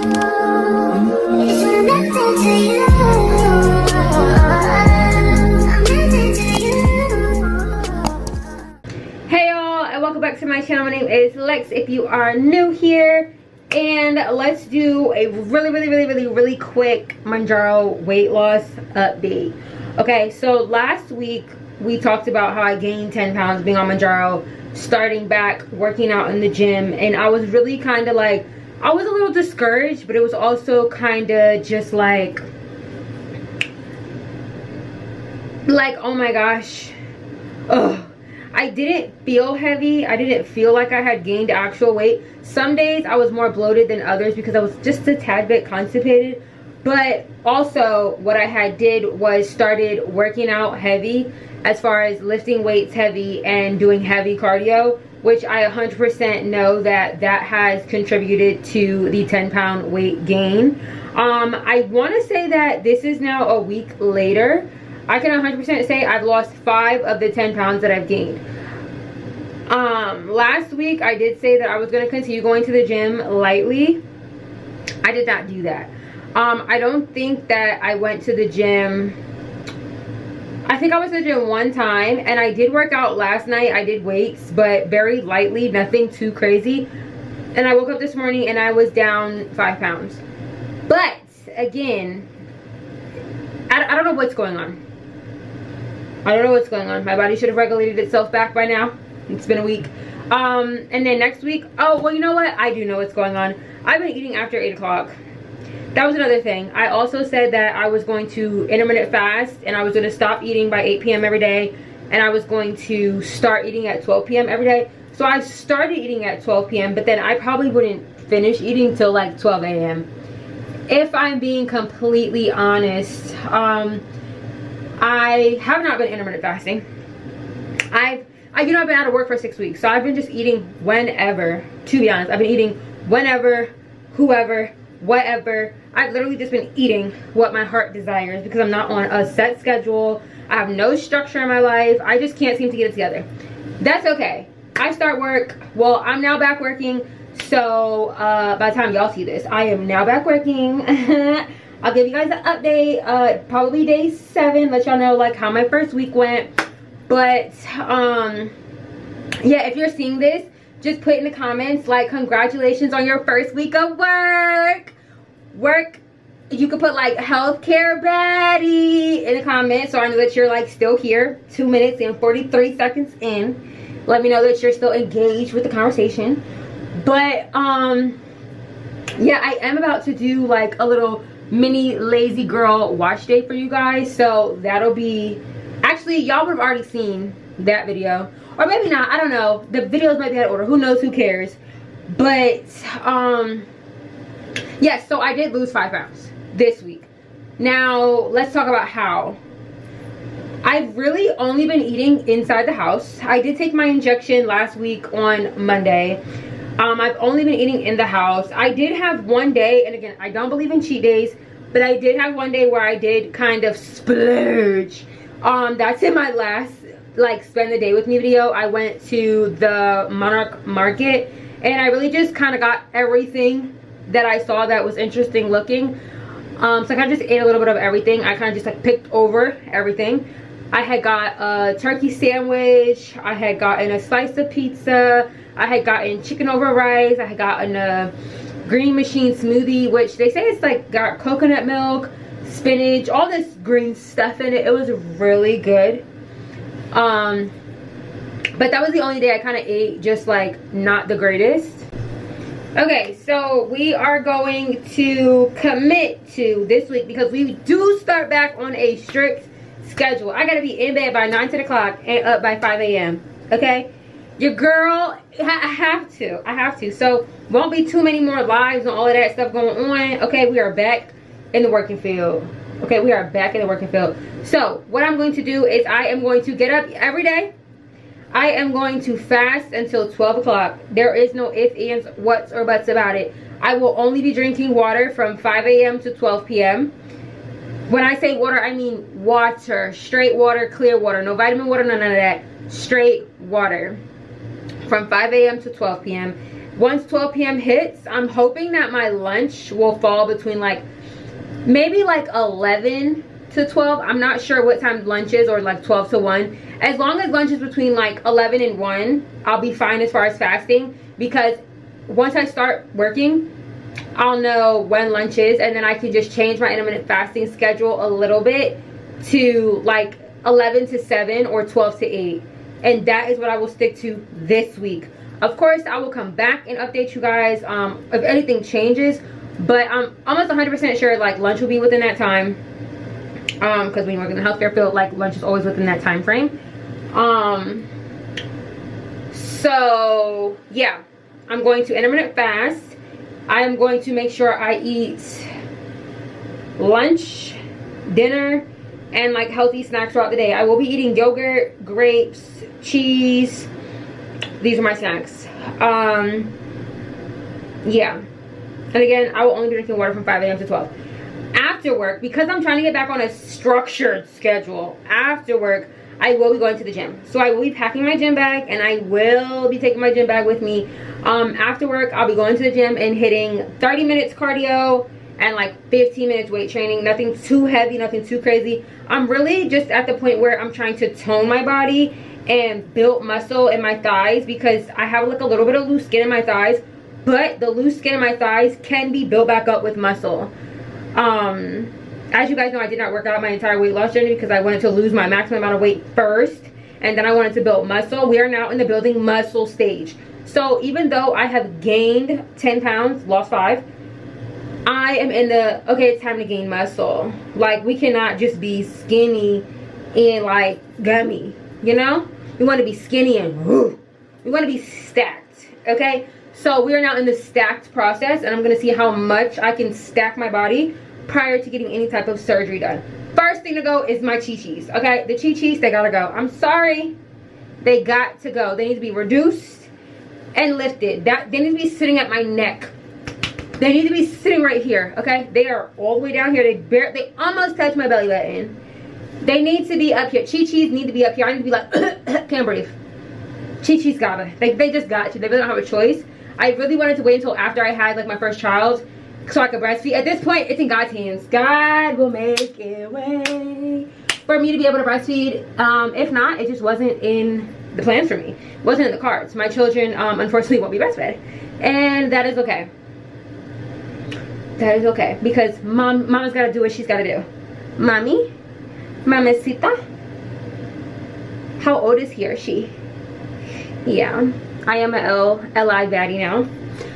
Hey y'all, and welcome back to my channel. My name is Lex if you are new here, and let's do a really quick Mounjaro weight loss update. Okay, so last week we talked about how I gained 10 pounds being on Mounjaro, starting back working out in the gym, and I was really kind of like, I was a little discouraged, but it was also kind of just like oh my gosh, ugh. I didn't feel heavy. I didn't feel like I had gained actual weight. Some days I was more bloated than others because I was just a tad bit constipated. But also what I had did was started working out heavy, as far as lifting weights heavy and doing heavy cardio, which I 100% know that that has contributed to the 10-pound weight gain. I want to say that this is now a week later. I can 100% say I've lost 5 of the 10 pounds that I've gained. Last week I did say that I was going to continue going to the gym lightly. I did not do that. I don't think that I went to the gym. I think I was to the gym one time, and I did work out last night. I did weights, but very lightly, nothing too crazy. And I woke up this morning and I was down 5 pounds. But again, I don't know what's going on. I don't know what's going on. My body should have regulated itself back by now. It's been a week. And then next week, oh, well, you know what? I do know what's going on. I've been eating after 8 o'clock. That was another thing. I also said that I was going to intermittent fast, and I was going to stop eating by 8 p.m. every day, and I was going to start eating at 12 p.m. every day. So I started eating at 12 p.m., but then I probably wouldn't finish eating till like 12 a.m. If I'm being completely honest, I have not been intermittent fasting. I've been out of work for 6 weeks, so I've been just eating whenever. To be honest, I've been eating whenever, whoever, whatever. I've literally just been eating what my heart desires because I'm not on a set schedule. I have no structure in my life. I just can't seem to get it together. That's okay. I start work. Well, I'm now back working. So by the time y'all see this, I am now back working. I'll give you guys an update, probably day 7, let y'all know like how my first week went. But yeah, if you're seeing this, just put in the comments like congratulations on your first week of work. You could put like healthcare baddie in the comments, so I know that you're like still here. 2 minutes and 43 seconds in. Let me know that you're still engaged with the conversation. But yeah, I am about to do like a little mini lazy girl watch day for you guys, so that'll be, actually y'all would have already seen that video, or maybe not, I don't know. The videos might be out of order, who knows, who cares. But yes, so I did lose 5 pounds this week. Now let's talk about how. I've really only been eating inside the house. I did take my injection last week on Monday. I've only been eating in the house. I did have one day, and again, I don't believe in cheat days, but I did have one day where I did kind of splurge. That's in my last like spend the day with me video. I went to the Monarch Market, and I really just kind of got everything that I saw that was interesting looking. So I kind of just ate a little bit of everything. I kind of just like picked over everything. I had got a turkey sandwich. I had gotten a slice of pizza. I had gotten chicken over rice. I had gotten a green machine smoothie, which they say it's like got coconut milk, spinach, all this green stuff in it. It was really good. But that was the only day I kind of ate just like not the greatest. Okay, so we are going to commit to this week because we do start back on a strict schedule. I gotta be in bed by 9, 10 o'clock and up by 5 a.m. Okay, your girl, I have to. So won't be too many more lives and all of that stuff going on. Okay, we are back in the working field. Okay, we are back in the working field. So what I'm going to do is I am going to get up every day. I am going to fast until 12 o'clock. There is no ifs, ands, whats, or buts about it. I will only be drinking water from 5 a.m. to 12 p.m. When I say water, I mean water. Straight water, clear water. No vitamin water, none of that. Straight water. From 5 a.m. to 12 p.m. once 12 p.m. hits, I'm hoping that my lunch will fall between like maybe like 11 to 12. I'm not sure what time lunch is, or like 12 to 1. As long as lunch is between like 11 and 1, I'll be fine as far as fasting, because once I start working, I'll know when lunch is, and then I can just change my intermittent fasting schedule a little bit to like 11 to 7 or 12 to 8. And that is what I will stick to this week. Of course, I will come back and update you guys if anything changes, but I'm almost 100% sure like lunch will be within that time, because when you work in the healthcare field, like lunch is always within that time frame. So yeah, I'm going to intermittent fast. I am going to make sure I eat lunch, dinner, and like healthy snacks throughout the day. I will be eating yogurt, grapes, cheese. These are my snacks. Yeah. And again, I will only be drinking water from 5 a.m. to 12. After work, because I'm trying to get back on a structured schedule, after work, I will be going to the gym. So I will be packing my gym bag, and I will be taking my gym bag with me. After work, I'll be going to the gym and hitting 30 minutes cardio and like 15 minutes weight training. Nothing too heavy, nothing too crazy. I'm really just at the point where I'm trying to tone my body and build muscle in my thighs, because I have like a little bit of loose skin in my thighs, but the loose skin in my thighs can be built back up with muscle. As you guys know, I did not work out my entire weight loss journey because I wanted to lose my maximum amount of weight first, and then I wanted to build muscle. We are now in the building muscle stage. So even though I have gained 10 pounds, lost 5, I am in the, okay, it's time to gain muscle. Like, we cannot just be skinny and like gummy, you know? We want to be skinny and woo. We want to be stacked, okay? So we are now in the stacked process, and I'm going to see how much I can stack my body prior to getting any type of surgery done. First thing to go is my chi-chis, okay? The chi-chis, they gotta go. I'm sorry. They got to go. They need to be reduced and lifted. They need to be sitting at my neck. They need to be sitting right here, okay? They are all the way down here. They almost touch my belly button. They need to be up here. Chi-chis need to be up here. I need to be like, can't breathe. Chi-chis gotta. They just got to. They really don't have a choice. I really wanted to wait until after I had like my first child so I could breastfeed. At this point, it's in God's hands. God will make a way for me to be able to breastfeed. If not, it just wasn't in the plans for me. It wasn't in the cards. My children, unfortunately, won't be breastfed. And that is okay. That is okay. Because mama's got to do what she's got to do. Mommy? Mamacita? How old is he or she? Yeah. I am a LI baddie now.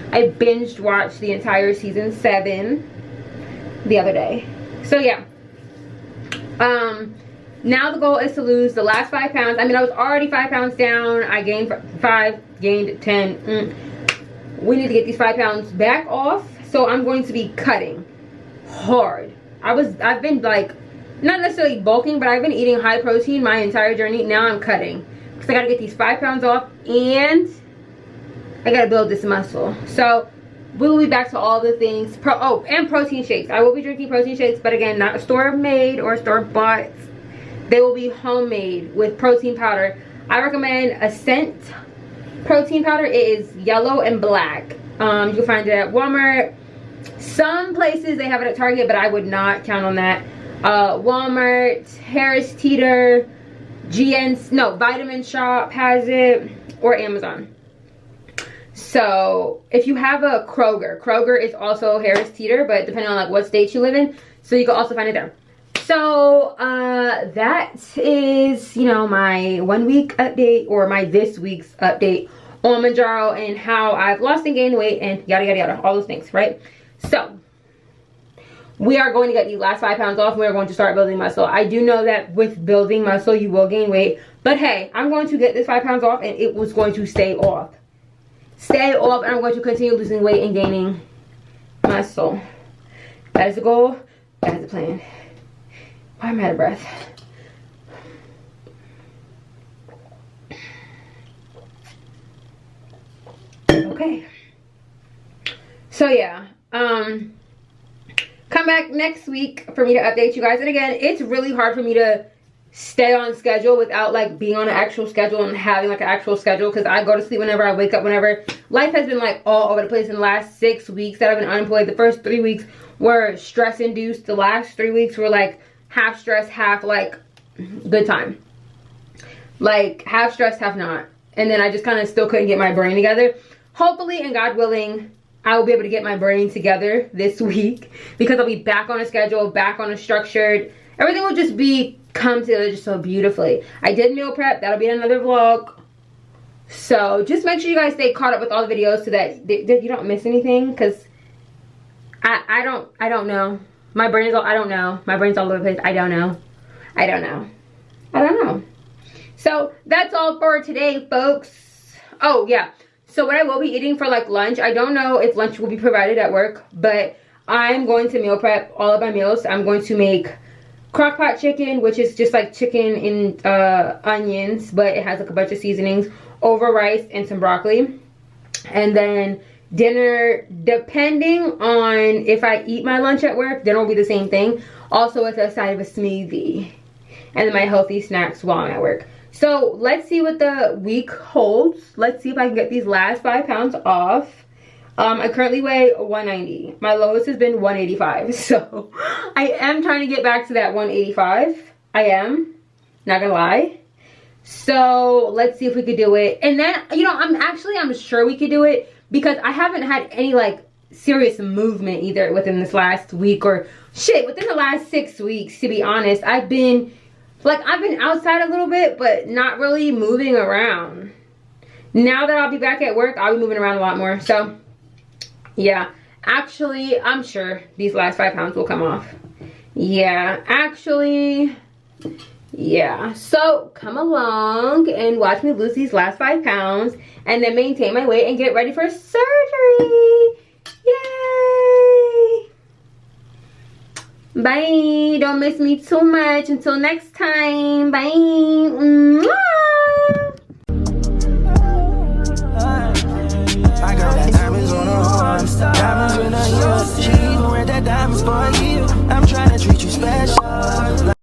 I binged watched the entire season 7 the other day. So yeah. Now the goal is to lose the last 5 pounds. I mean, I was already 5 pounds down. I gained 5, gained 10. We need to get these 5 pounds back off. So I'm going to be cutting hard. I've been like, not necessarily bulking, but I've been eating high protein my entire journey. Now I'm cutting because I got to get these 5 pounds off, and I gotta build this muscle. So we will be back to all the things. And protein shakes. I will be drinking protein shakes, but again, not store made or store bought. They will be homemade with protein powder. I recommend Ascent protein powder. It is yellow and black. You can find it at Walmart. Some places they have it at Target, but I would not count on that. Walmart, Harris Teeter, Vitamin Shop has it, or Amazon. So if you have a Kroger is also Harris Teeter, but depending on like what state you live in, so you can also find it there. So that is, you know, my 1 week update, or my this week's update on Mounjaro and how I've lost and gained weight and yada yada yada, all those things, right? So we are going to get the last 5 pounds off. We are going to start building muscle. I do know that with building muscle you will gain weight, but hey, I'm going to get this 5 pounds off, and it was going to stay off, and I'm going to continue losing weight and gaining muscle. That is the goal. That is the plan. Why am I out of breath? Okay. So yeah, come back next week for me to update you guys. And again, it's really hard for me to stay on schedule without like being on an actual schedule and having like an actual schedule, because I go to sleep whenever, I wake up whenever. Life has been like all over the place in the last 6 weeks that I've been unemployed. The first 3 weeks were stress induced. The last 3 weeks were like half stress, half like good time. Like half stress, half not. And then I just kind of still couldn't get my brain together. Hopefully, and God willing, I will be able to get my brain together this week, because I'll be back on a schedule, back on a structured. Everything will just come together just so beautifully. I did meal prep. That'll be another vlog. So just make sure you guys stay caught up with all the videos so that you don't miss anything, because I don't know. My brain's all, I don't know. My brain's all over the place. I don't know. So that's all for today, folks. Oh yeah. So what I will be eating for like lunch, I don't know if lunch will be provided at work, but I'm going to meal prep all of my meals. I'm going to make crock pot chicken, which is just like chicken in onions, but it has like a bunch of seasonings, over rice and some broccoli. And then dinner, depending on if I eat my lunch at work, dinner will be the same thing, also with a side of a smoothie, and then my healthy snacks while I'm at work. So let's see what the week holds. Let's see if I can get these last 5 pounds off. I currently weigh 190. My lowest has been 185. So I am trying to get back to that 185. I am, not gonna lie. So let's see if we could do it. And then, you know, I'm sure we could do it, because I haven't had any like serious movement either within this last week, or shit, within the last 6 weeks, to be honest. I've been outside a little bit, but not really moving around. Now that I'll be back at work, I'll be moving around a lot more. So yeah, actually, I'm sure these last 5 pounds will come off. Yeah, actually, yeah. So come along and watch me lose these last 5 pounds and then maintain my weight and get ready for surgery. Yay! Bye. Don't miss me too much. Until next time. Bye. Mwah. I got that diamonds on her arms, diamonds in her ears. She even wear that diamonds for a year. I'm trying to treat you special.